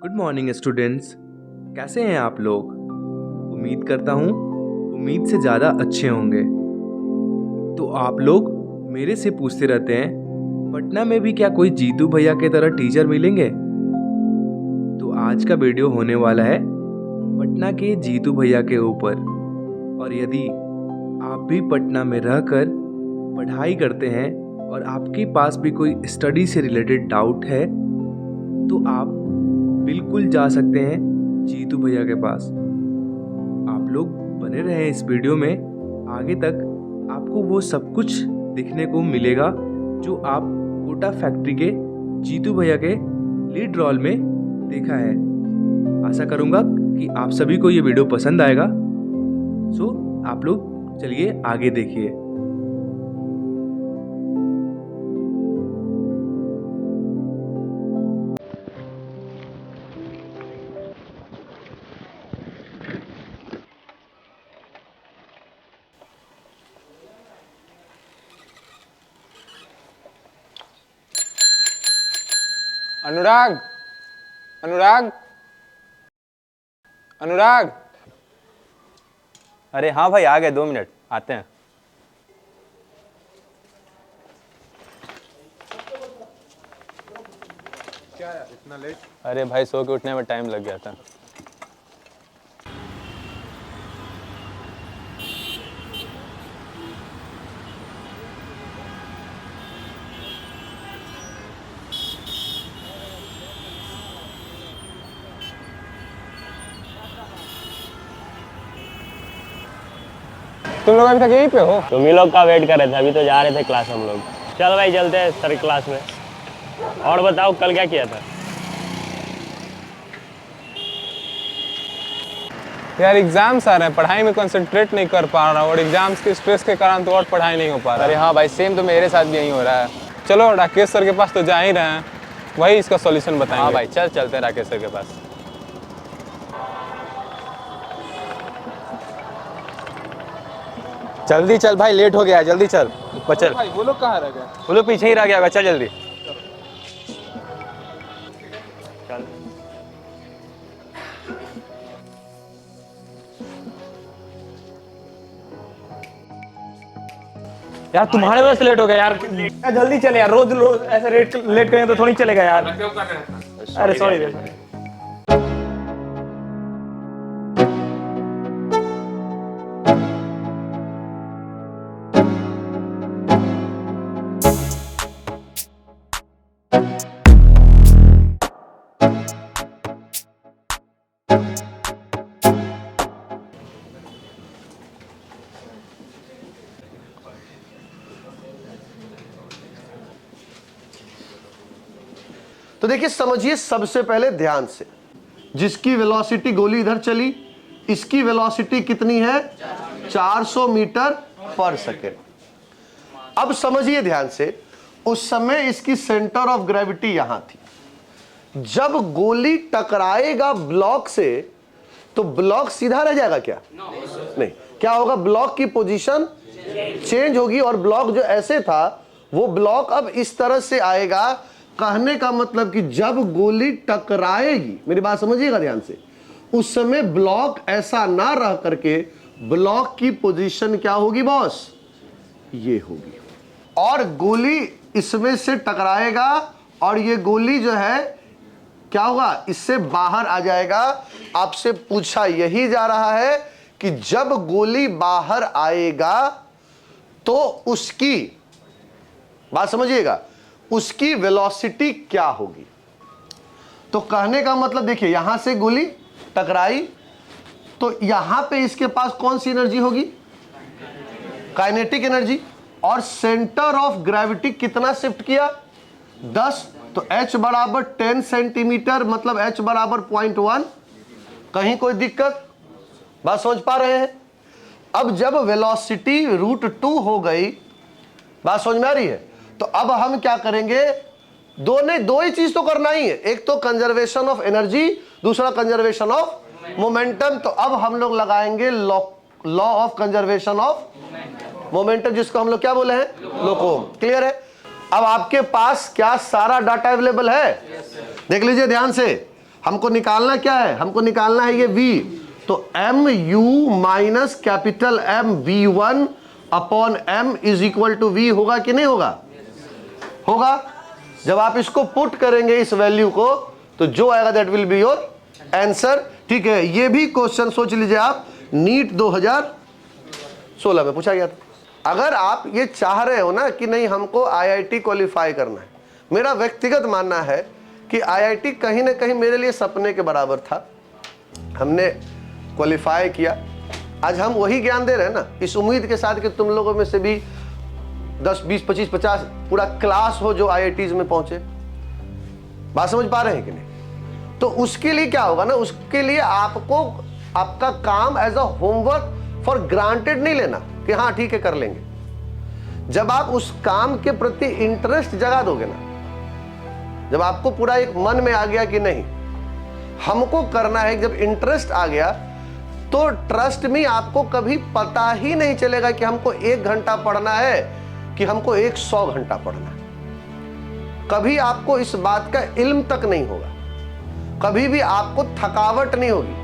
Good morning students. कैसे हैं आप लोग? उम्मीद करता हूँ उम्मीद से ज़्यादा अच्छे होंगे। तो आप लोग मेरे से पूछते रहते हैं पटना में भी क्या कोई जीतू भैया के तरह टीचर मिलेंगे। तो आज का वीडियो होने वाला है पटना के जीतू भैया के ऊपर। और यदि आप भी पटना में रहकर पढ़ाई करते हैं और आपके पास भी कोई स्टडी से रिलेटेड डाउट है तो आप बिल्कुल जा सकते हैं जीतू भैया के पास। आप लोग बने रहें इस वीडियो में, आगे तक आपको वो सब कुछ दिखने को मिलेगा जो आप कोटा फैक्ट्री के जीतू भैया के लीड रोल में देखा है। आशा करूँगा कि आप सभी को ये वीडियो पसंद आएगा। सो आप लोग चलिए आगे देखिए। अनुराग, अनुराग, अनुराग। अरे हाँ भाई, आ गए, 2 मिनट आते हैं। क्या यार इतना लेट? अरे भाई, सो के उठने में टाइम लग गया था। तुम लोग अभी तक यहीं पे हो? तुम ही लोग का वेट कर रहे थे, अभी तो जा रहे थे क्लास हम लोग। चल भाई चलते हैं सर क्लास में। और बताओ कल क्या किया था? यार एग्जाम्स आ रहे हैं, पढ़ाई में कंसंट्रेट नहीं कर पा रहा हूँ और एग्जाम्स के स्ट्रेस के कारण तो और पढ़ाई नहीं हो पा रहा। अरे हाँ भाई, सेम तो मेरे साथ भी यही हो रहा है। चलो राकेश सर के पास तो जा ही रहे हैं, वही इसका सॉल्यूशन बताएंगे। हाँ भाई, चलते हैं राकेश सर के पास। जल्दी चल भाई, लेट हो गया है, जल्दी चल। चल भाई वो लोग कहाँ रह गए? वो लोग पीछे ही रह गया होगा, चल जल्दी चल। यार। तुम्हारे वजह से लेट हो गया यार। जल्दी चले यार, रोज रोज ऐसे लेट करें तो थोड़ी चलेगा यार। अरे सॉरी। तो देखिए, समझिए सबसे पहले ध्यान से, जिसकी वेलोसिटी गोली इधर चली, इसकी वेलोसिटी कितनी है? 400 मीटर पर सेकेंड। अब समझिए ध्यान से, उस समय इसकी सेंटर ऑफ ग्रेविटी यहां थी। जब गोली टकराएगा ब्लॉक से तो ब्लॉक सीधा रह जाएगा क्या? नहीं। क्या होगा? ब्लॉक की पोजीशन चेंज होगी और ब्लॉक जो ऐसे था वो ब्लॉक अब इस तरह से आएगा। कहने का मतलब कि जब गोली टकराएगी, मेरी बात समझिएगा ध्यान से, उस समय ब्लॉक ऐसा ना रह करके ब्लॉक की पोजीशन क्या होगी बॉस? ये होगी। और गोली इसमें से टकराएगा और ये गोली जो है क्या होगा? इससे बाहर आ जाएगा। आपसे पूछा यही जा रहा है कि जब गोली बाहर आएगा तो उसकी बात समझिएगा, उसकी वेलोसिटी क्या होगी। तो कहने का मतलब देखिए, यहां से गोली टकराई तो यहां पे इसके पास कौन सी एनर्जी होगी? Kinetic energy. और सेंटर ऑफ ग्रेविटी कितना शिफ्ट किया? 10। तो h बराबर 10 सेंटीमीटर, मतलब h बराबर 0.1। कहीं कोई दिक्कत? बात समझ पा रहे हैं? अब जब वेलोसिटी √2 हो गई, बात समझ में आ रही है? तो अब हम क्या करेंगे? दो ही चीज तो करना ही है, एक तो कंजर्वेशन ऑफ एनर्जी, दूसरा कंजर्वेशन ऑफ मोमेंटम। तो अब हम लोग लगाएंगे law of conservation of momentum, जिसको हम लोग क्या बोले हैं? लोकोम। क्लियर है? अब आपके पास क्या सारा डाटा अवेलेबल है? देख लीजिए ध्यान से। हमको निकालना क्या है, हमको निकालना है ये v, तो M U minus capital M v1 upon m is equal to v होगा कि नहीं होगा? होगा। जब आप इसको पुट करेंगे इस वैल्यू को, तो जो आएगा that will be your answer. ठीक है, ये भी क्वेश्चन सोच लीजिए आप, नीट 2016 में पूछा गया था। अगर आप ये चाह रहे हो ना कि नहीं हमको IIT क्वालिफाई करना है, मेरा व्यक्तिगत मानना है कि IIT कहीं ना कहीं मेरे लिए सपने के बराबर था। हमने क्वालिफाई किया, आज हम वही ज्ञान दे रहे हैं ना, इस उम्मीद के साथ कि तुम लोगों में से भी 10, 20, 25, 50 पूरा क्लास हो जो IITs में पहुंचे। बात समझ पा रहे हैं कि नहीं? तो उसके लिए क्या होगा ना, उसके लिए आपको आपका काम as a homework for granted नहीं लेना कि हाँ ठीक है कर लेंगे। जब आप उस काम के प्रति इंटरेस्ट जगा दोगे ना, जब आपको पूरा एक मन में आ गया कि नहीं हमको करना है, जब इंटरेस्ट आ गया, तो ट्रस्ट में आपको कभी पता ही नहीं चलेगा कि हमको 1 घंटा पढ़ना है कि हमको 100 घंटा पढ़ना है। कभी आपको इस बात का इल्म तक नहीं होगा, कभी भी आपको थकावट नहीं होगी।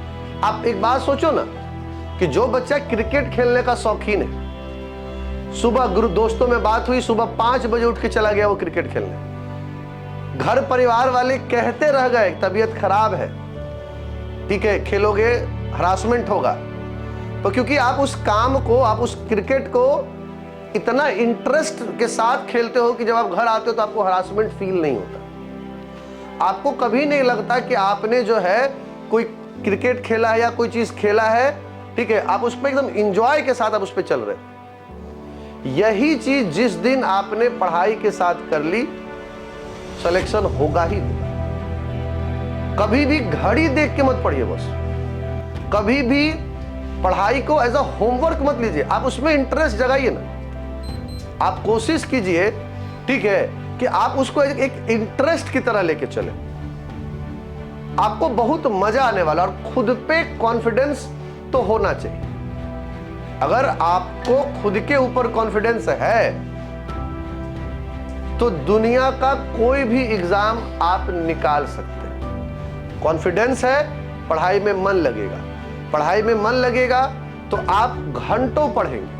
आप एक बात सोचो ना कि जो बच्चा क्रिकेट खेलने का शौकीन है, सुबह गुरु दोस्तों में बात हुई, सुबह 5 बजे उठ के चला गया वो क्रिकेट खेलने, घर परिवार वाले कहते रह गए तबीयत खराब है, ठीक है खेलोगे हरासमेंट होगा, तो क्योंकि आप उस काम को, आप उस क्रिकेट को इतना इंटरेस्ट के साथ खेलते हो कि जब आप घर आते हो तो आपको हरासमेंट फील नहीं होता। आपको कभी नहीं लगता कि आपने जो है कोई क्रिकेट खेला है या कोई चीज खेला है, ठीक है, आप उस पर एकदम इंजॉय के साथ आप उस पर चल रहे। यही चीज जिस दिन आपने पढ़ाई के साथ कर ली, सिलेक्शन होगा ही होगा। कभी भी घड़ी देख के मत पढ़िए, बस कभी भी पढ़ाई को एज अ होमवर्क मत लीजिए, आप उसमें इंटरेस्ट जगाइए ना। आप कोशिश कीजिए, ठीक है, कि आप उसको एक इंटरेस्ट की तरह लेके चले, आपको बहुत मजा आने वाला। और खुद पे कॉन्फिडेंस तो होना चाहिए। अगर आपको खुद के ऊपर कॉन्फिडेंस है तो दुनिया का कोई भी एग्जाम आप निकाल सकते हैं। कॉन्फिडेंस है, पढ़ाई में मन लगेगा, पढ़ाई में मन लगेगा तो आप घंटों पढ़ेंगे।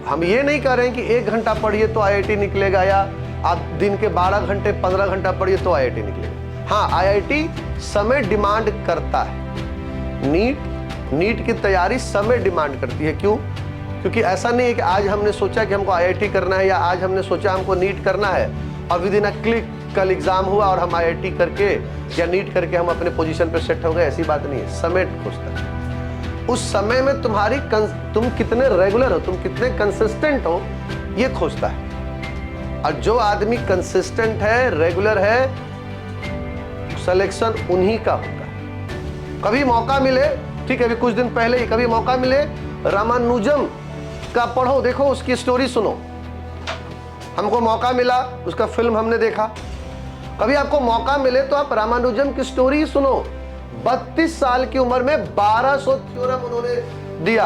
हम ये नहीं कह रहे हैं कि 1 घंटा पढ़िए तो IIT निकलेगा, या आप दिन के 12 घंटे 15 घंटा पढ़िए तो IIT निकलेगा। हाँ, IIT समय डिमांड करता है। नीट की तैयारी समय डिमांड करती है। क्यों? क्योंकि ऐसा नहीं है कि आज हमने सोचा कि हमको IIT करना है, या आज हमने सोचा हमको नीट करना है और विद इन अ क्लिक कल एग्जाम हुआ और हम IIT करके या नीट करके हम अपने पोजीशन पर सेट हो गए। ऐसी बात नहीं है, समय खोजता है। उस समय में तुम कितने रेगुलर हो, तुम कितने कंसिस्टेंट हो, ये खोजता है। और जो आदमी कंसिस्टेंट है, रेगुलर है, सिलेक्शन उन्हीं का होता है। कभी मौका मिले, ठीक है, अभी कुछ दिन पहले ही कभी मौका मिले, रामानुजम का पढ़ो, देखो उसकी स्टोरी सुनो। हमको मौका मिला, उसका फिल्म हमने देखा। कभी आपको मौका मिले तो आप रामानुजम की स्टोरी सुनो। 32 साल की उम्र में 1200 थ्योरम उन्होंने दिया।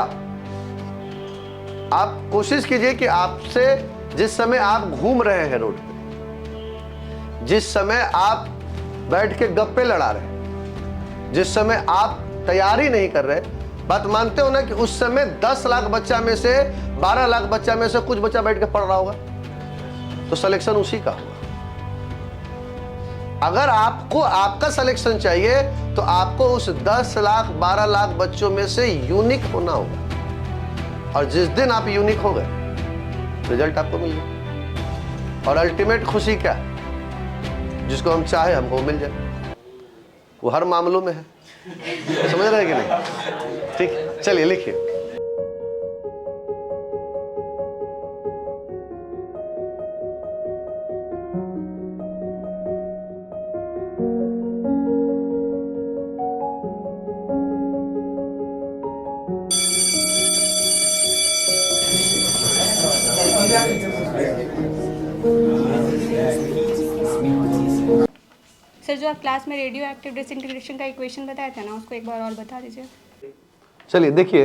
आप कोशिश कीजिए कि आपसे जिस समय आप घूम रहे हैं रोड पे, जिस समय आप बैठ के गप्पे लड़ा रहे हैं, जिस समय आप तैयारी नहीं कर रहे, बात मानते हो ना कि उस समय 10 लाख बच्चा में से 12 लाख बच्चा में से कुछ बच्चा बैठ के पढ़ रहा होगा, तो सिलेक्शन उसी का होगा। अगर आपको आपका सिलेक्शन चाहिए तो आपको उस 10 लाख 12 लाख बच्चों में से यूनिक होना होगा। और जिस दिन आप यूनिक हो गए, रिजल्ट आपको मिल जाए। और अल्टीमेट खुशी क्या है? जिसको हम चाहे हमको मिल जाए। वो हर मामलों में है। समझ रहे हैं कि नहीं? ठीक, चलिए लिखिए। सर, जो आप क्लास में रेडियो एक्टिव डिसइंटीग्रेशन का इक्वेशन बताया था ना, उसको एक बार और बता दीजिए। चलिए देखिए,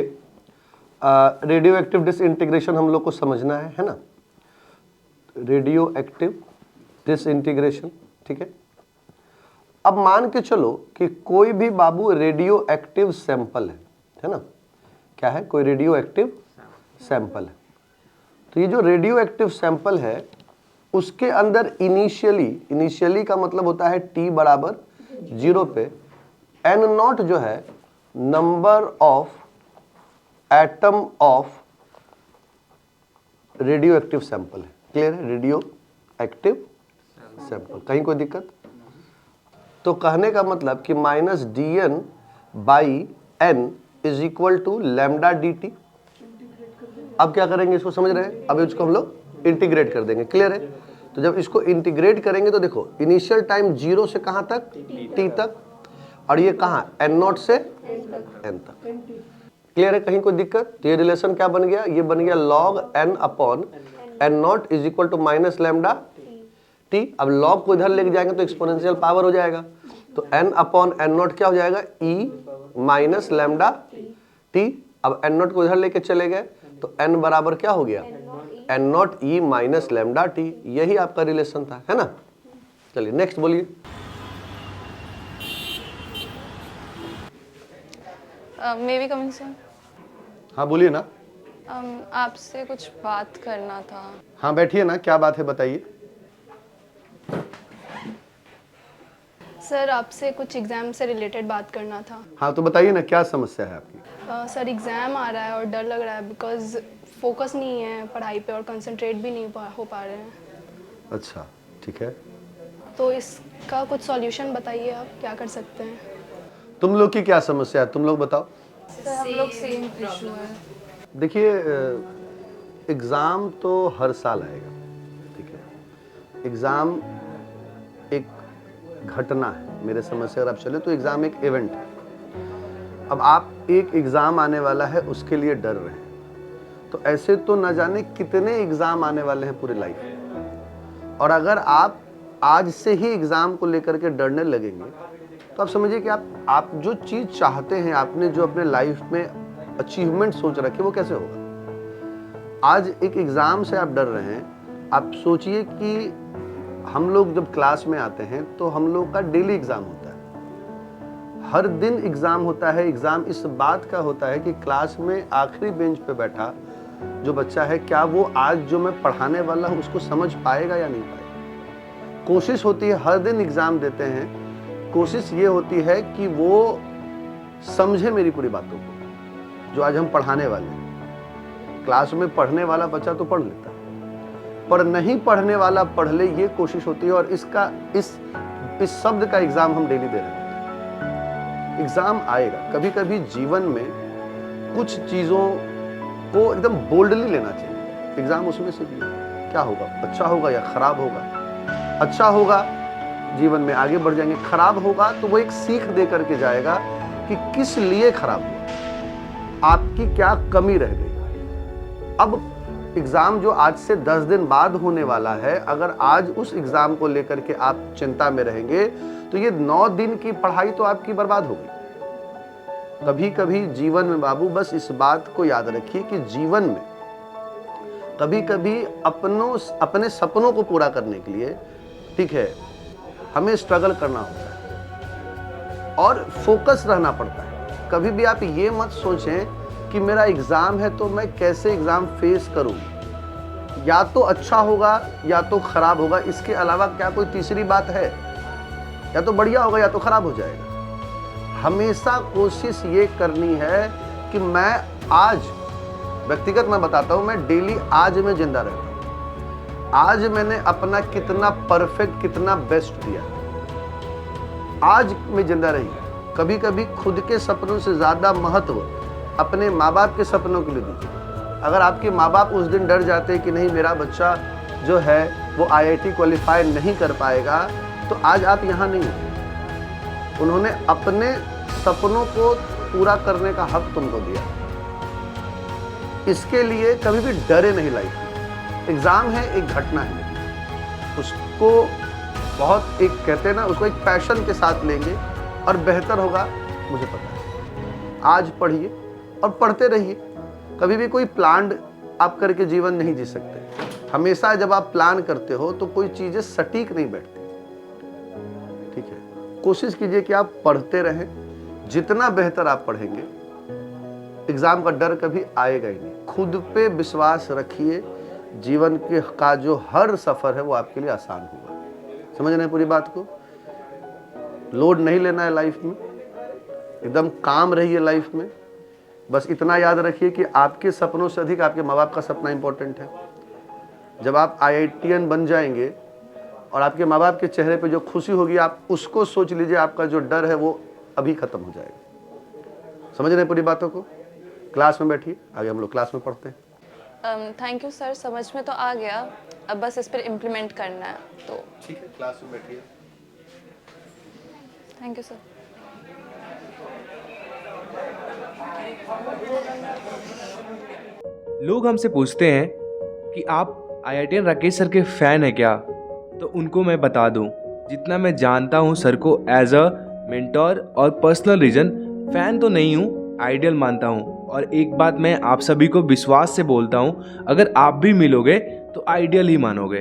रेडियो एक्टिव डिसइंटीग्रेशन हम लोग को समझना है ना। रेडियो एक्टिव डिसइंटीग्रेशन, ठीक है। अब मान के चलो कि कोई भी बाबू रेडियो एक्टिव सैंपल है ना, क्या है, कोई रेडियो एक्टिव सैंपल है। तो ये जो रेडियो एक्टिव सैंपल है उसके अंदर इनिशियली का मतलब होता है t बराबर 0 पे n0 जो है number of atom of radioactive sample है। क्लियर है? रेडियो एक्टिव सैंपल, कहीं कोई दिक्कत? तो कहने का मतलब कि -dn/n is equal to lambda dt। अब क्या करेंगे, इसको समझ रहे हैं? अब इसको हम लोग इंटीग्रेट कर देंगे। क्लियर है? तो जब इसको इंटीग्रेट करेंगे तो देखो इनिशियल टाइम 0 से कहां तक, t तक, और ये कहां n0 से n तक। क्लियर है? कहीं कोई दिक्कत? तो ये रिलेशन क्या बन गया, ये बन गया log n upon n0 is equal to minus lambda t। अब log को इधर लेके जाएंगे तो एक्सपोनेंशियल पावर हो जाएगा, तो n अपॉन n0 क्या हो जाएगा, e माइनस लैम्डा t। अब n0 को इधर लेके चले गए तो n बराबर क्या हो गया, n0 e minus lambda t। यही आपका रिलेशन था, है ना। चलिए नेक्स्ट बोलिए। May be coming sir. हाँ बोलिए ना। आपसे कुछ बात करना था। हाँ बैठिए ना, क्या बात है बताइए। सर आपसे कुछ एग्ज़ाम से रिलेटेड बात करना था। हाँ तो बताइए ना, क्या समस्या है आपकी। सर एग्ज़ाम आ रहा है और डर लग रहा है बिकॉज फोकस नहीं है पढ़ाई पे और कंसंट्रेट भी नहीं हो पा रहे हैं। अच्छा ठीक है, तो इसका कुछ सॉल्यूशन बताइए, आप क्या कर सकते हैं। तुम लोग की क्या समस्या है, तुम लोग बताओ। सर हम लोग सेम इशू है। देखिए एग्ज़ाम तो हर साल आएगा, ठीक है। एग्ज़ाम एक घटना है मेरे समझ से, अगर आप चले तो एग्ज़ाम एक इवेंट है। अब आप एक एग्ज़ाम आने वाला है उसके लिए डर रहे हैं, तो ऐसे तो न जाने कितने एग्ज़ाम आने वाले हैं पूरे लाइफ में। और अगर आप आज से ही एग्ज़ाम को लेकर के डरने लगेंगे तो आप समझिए कि आप जो चीज़ चाहते हैं, आपने जो अपने लाइफ में अचीवमेंट सोच रखे, वो कैसे होगा। आज एक एग्ज़ाम से आप डर रहे हैं। आप सोचिए कि हम लोग जब क्लास में आते हैं तो हम लोग का डेली एग्ज़ाम होता है, हर दिन एग्ज़ाम होता है। एग्ज़ाम इस बात का होता है कि क्लास में आखिरी बेंच पे बैठा जो बच्चा है, क्या वो आज जो मैं पढ़ाने वाला हूँ उसको समझ पाएगा या नहीं पाएगा। कोशिश होती है, हर दिन एग्ज़ाम देते हैं, कोशिश ये होती है कि वो समझे मेरी पूरी बातों को जो आज हम पढ़ाने वाले हैं। क्लास में पढ़ने वाला बच्चा तो पढ़ लेता है, पर नहीं पढ़ने वाला पढ़ ले, ये कोशिश होती है। और इस शब्द का एग्ज़ाम हम डेली दे रहे हैं। एग्ज़ाम आएगा, कभी कभी जीवन में कुछ चीज़ों को एकदम बोल्डली लेना चाहिए। एग्ज़ाम उसमें से भी क्या होगा, अच्छा होगा या खराब होगा। अच्छा होगा, जीवन में आगे बढ़ जाएंगे। खराब होगा तो वो एक सीख दे करके जाएगा कि किस लिए खराब हुआ, आपकी क्या कमी रह गई। अब एग्ज़ाम जो आज से 10 दिन बाद होने वाला है, अगर आज उस एग्ज़ाम को लेकर के आप चिंता में रहेंगे तो ये 9 दिन की पढ़ाई तो आपकी बर्बाद हो गई। कभी कभी जीवन में बाबू बस इस बात को याद रखिए कि जीवन में कभी कभी अपने सपनों को पूरा करने के लिए, ठीक है, हमें स्ट्रगल करना होता है और फोकस रहना पड़ता है। कभी भी आप ये मत सोचें कि मेरा एग्ज़ाम है तो मैं कैसे एग्ज़ाम फेस करूं, या तो अच्छा होगा या तो खराब होगा, इसके अलावा क्या कोई तीसरी बात है। या तो बढ़िया होगा या तो खराब हो जाएगा। हमेशा कोशिश ये करनी है कि मैं आज, व्यक्तिगत मैं बताता हूं, मैं डेली आज में जिंदा रहता हूं। आज मैंने अपना कितना परफेक्ट, कितना बेस्ट दिया, आज में जिंदा रही। कभी कभी खुद के सपनों से ज़्यादा महत्व अपने माँ बाप के सपनों के लिए दीजिए। अगर आपके माँ बाप उस दिन डर जाते कि नहीं मेरा बच्चा जो है वो IIT क्वालिफाई नहीं कर पाएगा, तो आज आप यहाँ नहीं होते। उन्होंने अपने सपनों को पूरा करने का हक तुमको दिया। इसके लिए कभी भी डरे नहीं लाइफ में। एग्ज़ाम है, एक घटना है, उसको बहुत एक कहते हैं ना, उसको एक पैशन के साथ लेंगे और बेहतर होगा, मुझे पता है। आज पढ़िए और पढ़ते रहिए। कभी भी कोई प्लान आप करके जीवन नहीं जी सकते। हमेशा जब आप प्लान करते हो तो कोई चीज़ें सटीक नहीं बैठती, ठीक है। कोशिश कीजिए कि आप पढ़ते रहें। जितना बेहतर आप पढ़ेंगे, एग्जाम का डर कभी आएगा ही नहीं। खुद पे विश्वास रखिए, जीवन के का जो हर सफर है वो आपके लिए आसान होगा। समझ रहे हैं पूरी बात को? लोड नहीं लेना है लाइफ में, एकदम काम रहिए लाइफ में। बस इतना याद रखिए कि आपके सपनों से अधिक आपके माँ बाप का सपना इंपॉर्टेंट है। जब आप IITian बन जाएंगे और आपके माँ बाप के चेहरे पे जो खुशी होगी, आप उसको सोच लीजिए, आपका जो डर है वो अभी खत्म हो जाएगा। समझ रहे हैं पूरी बातों को? क्लास में बैठिए, आगे हम लोग क्लास में पढ़ते हैं। थैंक यू सर, समझ में तो आ गया, अब बस इस पर इम्प्लीमेंट करना है तो। ठीक है, क्लास में बैठिए। Thank you sir. लोग हमसे पूछते हैं कि आप IITian राकेश सर के फ़ैन हैं क्या? तो उनको मैं बता दूं, जितना मैं जानता हूं सर को एज अ मेंटोर और पर्सनल रीजन, फ़ैन तो नहीं हूं, आइडियल मानता हूं। और एक बात मैं आप सभी को विश्वास से बोलता हूं, अगर आप भी मिलोगे तो आइडियल ही मानोगे।